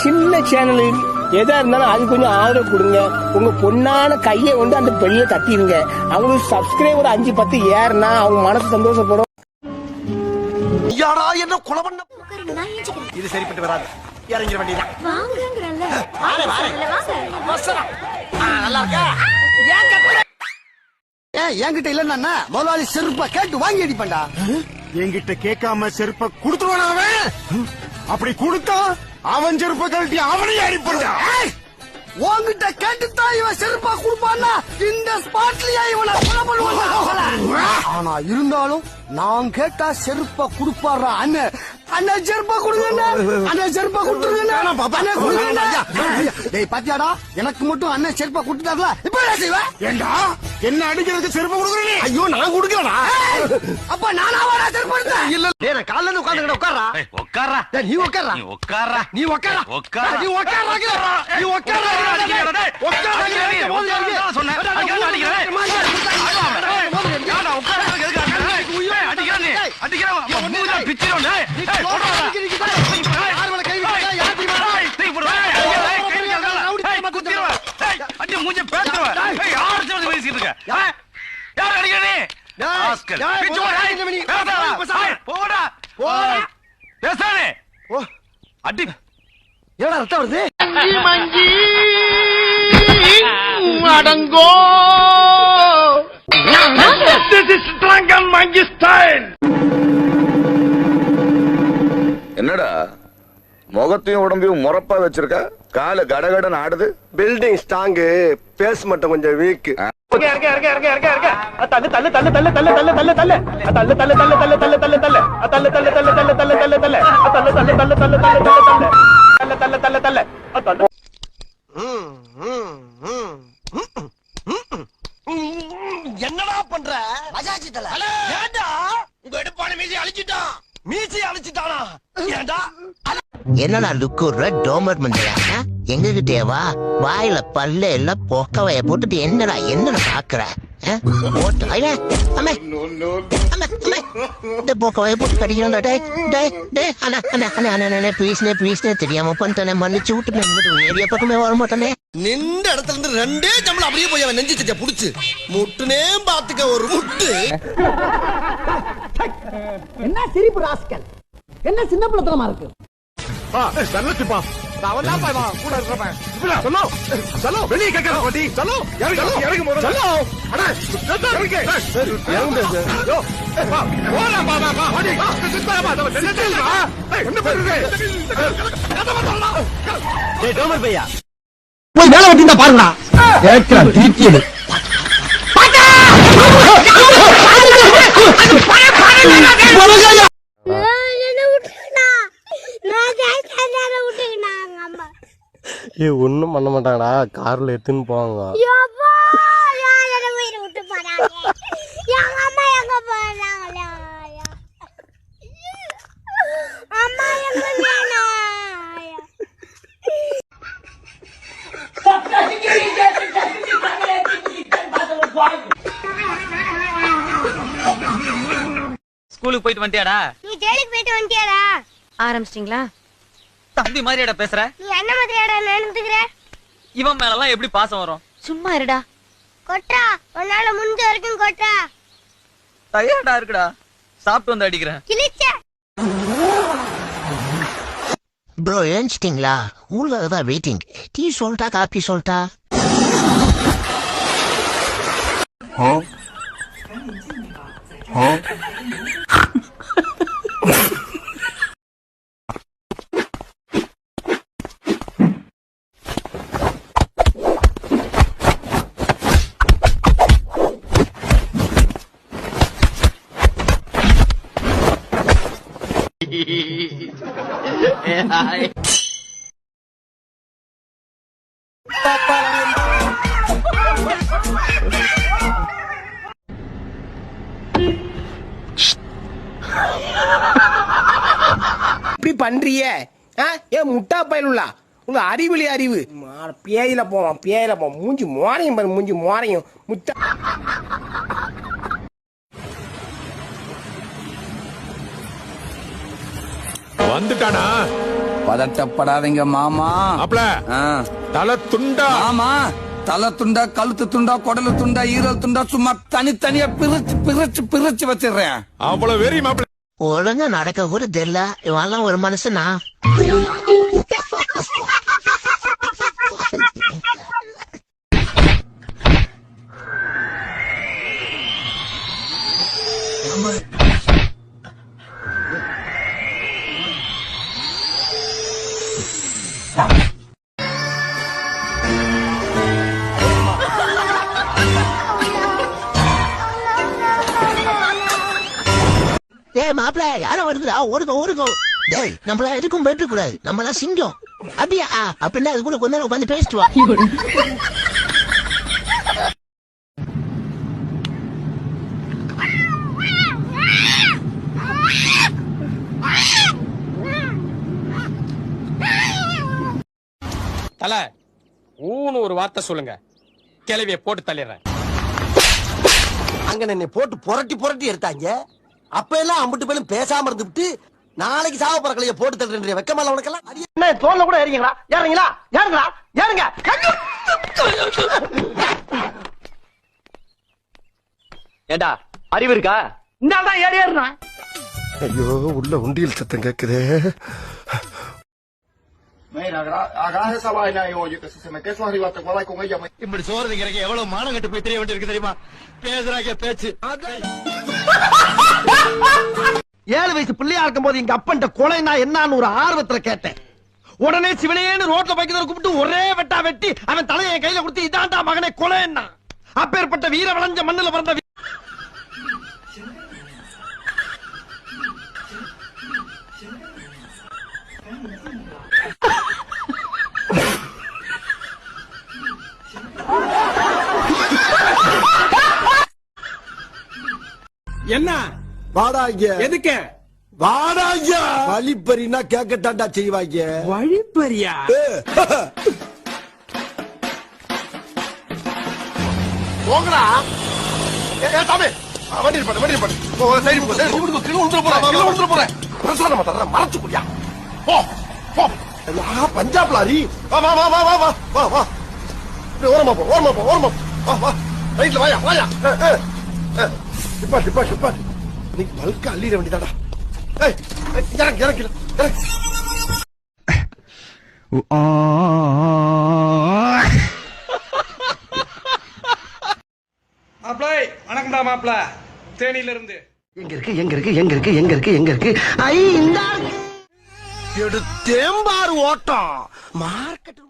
சின்ன சேனல் எதா இருந்தாலும் அது கொஞ்சம் ஆதரவு கொடுங்க. உங்க பொண்ணான கையை கொண்டு அந்த பெல்ல தட்டிடுங்க. அவங்களுக்கு சப்ஸ்கிரைபர் 5-10 ஏறுனா அவங்க மனசு சந்தோஷப்படும். என்ன கொலை பண்ண இது சரிப்பட்டு வராது. இறங்கிட வேண்டியதான். நல்லா இருக்கா? என்கிட்ட இல்லன்னா முதலாளி செருப்பா கேட்டு வாங்கி அடிப்பண்டா. என்கிட்ட கேட்காம செருப்ப குடுத்துருவான் அவன். அப்படி கொடுத்தா அவன் செருப்ப கழட்டி அவனையும் அடிப்பண்டா. உன்கிட்ட கேட்டுத்தான் இவன் செருப்பா கொடுப்பான்னா இந்த ஸ்பாட்லயே இவனை கொலை பண்ணுவாங்க. ஆனா இருந்தாலும் நான் கேட்டா செருப்பா கொடுப்பாரா அண்ணன். அண்ணன் செருப்பா கொடுங்க. அண்ணன் செருப்பா கொடுத்துருங்க. டேய் பாத்தியாடா, எனக்கு மட்டும் அண்ணன் செருப்பா கொடுத்துட்டாங்களா? இப்ப என்ன செய்வேன்? ஏண்டா என்ன அடிக்கிறதுக்கு செருப்ப கொடுக்குறேன்? ஐயோ நான் கொடுக்கலடா. அப்ப நானாவா செருப்பு எடுத்தேன்? இல்ல நான் காலைல இருந்து உட்கார்ந்து உட்கார்றா. உட்கார்றா. நீ உட்கார்றா. நீ உட்கார்றா. நீ உட்கார்றா. உட்கார்றா. நீ உட்கார்றா. நீ உட்கார்றா. சொன்னேன் அடங்கோ என்னடா முகத்தையும் உடம்பையும் முறப்பா வச்சிருக்க? காலு கடகடன் ஆடுது. பில்டிங் ஸ்ட்ராங்கு, பேஸ் மட்டும் கொஞ்சம் வீக். என்னடா பண்ற? ஏண்டா உங்க எடுப்பான மீசி அழிச்சிட்டான். மீசி அழிச்சிட்டானா? ஏண்டா என்னடா லுக்குற டோமர் மண்டையா? எங்க கிட்டேவா? வாயில பல்ல எல்லாம் பொக்கவைய போட்டுட்டு என்னடா பாக்குற? பொக்கவைய போட்டு கடிக்கிறோம். தெரியாம பண்ணிட்டேன், மன்னிச்சு விட்டு ஏரியா பக்கமே வர மாட்டானே. நின்ற இடத்துல இருந்து 2 ஜம்பளம் அப்படியே போய் அவன் நெஞ்சு சட்டிய புடிச்சு முட்டுனே பாத்துக்க ஒரு முட்டு. என்ன சிரிப்பு ராஸ்கல்? என்ன சின்ன பிள்ளைத்தனமா இருக்கு? வெளியே கேட்கற பாட்டி. சலோ இறங்கு முதல்ல. சலோ அண்ணா போய் வேலை வட்டிந்தா பாருங்கடா. திருச்சியது ஒண்ணும் பண்ண மாட்டாங்கடா. கார்ல எடுத்துன்னு போவாங்க. ஸ்கூலுக்கு போயிட்டு வந்துட்டியாடா? நீ ஜெயிலுக்கு போயிட்டு வந்துட்டியாடா? ஆரம்பிச்சிட்டீங்களா? தம்பி மாதிரியாடா பேசுற? நீ என்ன மாதிரியாடா நினைச்சுக்கிற? இவன் மேலலாம் எப்படி பாசம் வரும்? சும்மா இருடா. கொட்டா, உன்னால முடிஞ்ச வரைக்கும் கொட்டா. டயர்டா இருக்குடா. சாப்பிட்டு வந்து அடிக்கிறேன். கிழிச்ச ப்ரோ ஏஞ்சிட்டீங்களா? ஊர்ல தான் வெயிட்டிங். டீ சொல்லிட்டா காப்பி சொல்லிட்டா? இப்படி பண்றிய? ஏன் முட்டா பயலுள்ளா? உங்க அறிவிலி அறிவு பேயில போவான். மூஞ்சி மோரையும் பாரு, மூஞ்சி மோரையும் முட்டா. வந்துட்டானா? பதட்டப்படாதீங்க மாமா. மாப்ள தலை துண்டா? மாமா தலை துண்டா, கழுத்து துண்டா, குடலு துண்டா, ஈரல் துண்டா, சும்மா தனித்தனியா பிரிச்சு பிரிச்சு பிரிச்சு வச்சிடுறேன். அவ்வளவு வெறி மாப்ள. ஒழுங்கா நடக்க கூட தெரியல, இவெல்லாம் ஒரு மனுஷனா? டேய் மாப்பிள்ள, யாரும் வருதுடா, ஓடுங்க ஓடுங்க. டேய் நம்மள எதுக்கும் போயிட்டு கூடாது, நம்மளாம் சிங்கம். அப்படியா? அப்படின்னா அது கூட கொஞ்ச நேரம் உட்காந்து பேசிட்டு வா. தல ஊன்னு ஒரு வார்த்தை சொல்லுங்க, கிளவிய போட்டு தள்ளிடுறேன். அங்க என்னை போட்டு புரட்டி புரட்டி எடுத்தாங்க. அப்ப எல்லாம் அம்பிட்டு பேரும் பேசாம இருந்துட்டு நாளைக்கு சாவ பறக்கலைய போட்டு தள்ளுற வெக்கமால உனக்கெல்லாம். என்ன தோல்ல கூட ஏறீங்களா? ஏறீங்களா? ஏறுங்களா? ஏறுங்க. ஏண்டா அறிவு இருக்கா? இந்த ஆள் தான் ஏறி ஏறுனா. ஐயோ, உள்ள உண்டியல் சத்தம் கேக்குதே. இப்படி சோறு திங்கிறக்கு எவ்வளவு மானம் கட்டு போய் தெரிய வேண்டியிருக்கு தெரியுமா? பேசுறாங்க பேச்சு. 7 வயசு பிள்ளையா இருக்கும் போது எங்க அப்பன்ட்ட கொலைனா என்னன்னு ஒரு ஆர்வத்துல கேட்டேன். உடனே சிவனேன்னு ரோட்ல பைக்கிறத கூப்பிட்டு ஒரே வெட்டா வெட்டி அவன் தலையை கையில கொடுத்து இதான்டா மகனே கொலைன்னா. அப்பேற்பட்ட வீர விளைஞ்ச மண்ணுல பிறந்த என்ன வாடாங்க. எதுக்கு வாடாங்க. வழிப்பறினா கேட்கத்தாண்டா செய்வாங்க. வழிப்பறியா? போங்கடா. சாமி வண்டி பண்ணு வண்டி பண்ணு. சைடு போ சைடு போ. கீழ உள்ள போறேன். பிரசாதம் மாத்தற மறச்சு குடியா. போ போ. பஞ்சாப் லாரி. வா வா வா வா வா வா வா. ஓரமா போ ஓரமா போ ஓரமா. வா வா. ரைட்ல வாயா வாயா. டிப்பா டிப்பா டிப்பா. நீ பல்க அள்ளிட வேண்டியதாடா. ஏய் இறங்கு இறங்கு இறங்கு. மாப்பிளை வணக்கம்டா மாப்பிள, தேனியில இருந்து. எங்க இருக்கு எங்க இருக்கு எங்க இருக்கு எங்க இருக்கு எங்க இருக்கு? ஐ இந்த எடுத்தேம்பார் ஓட்டம் மார்க்கெட்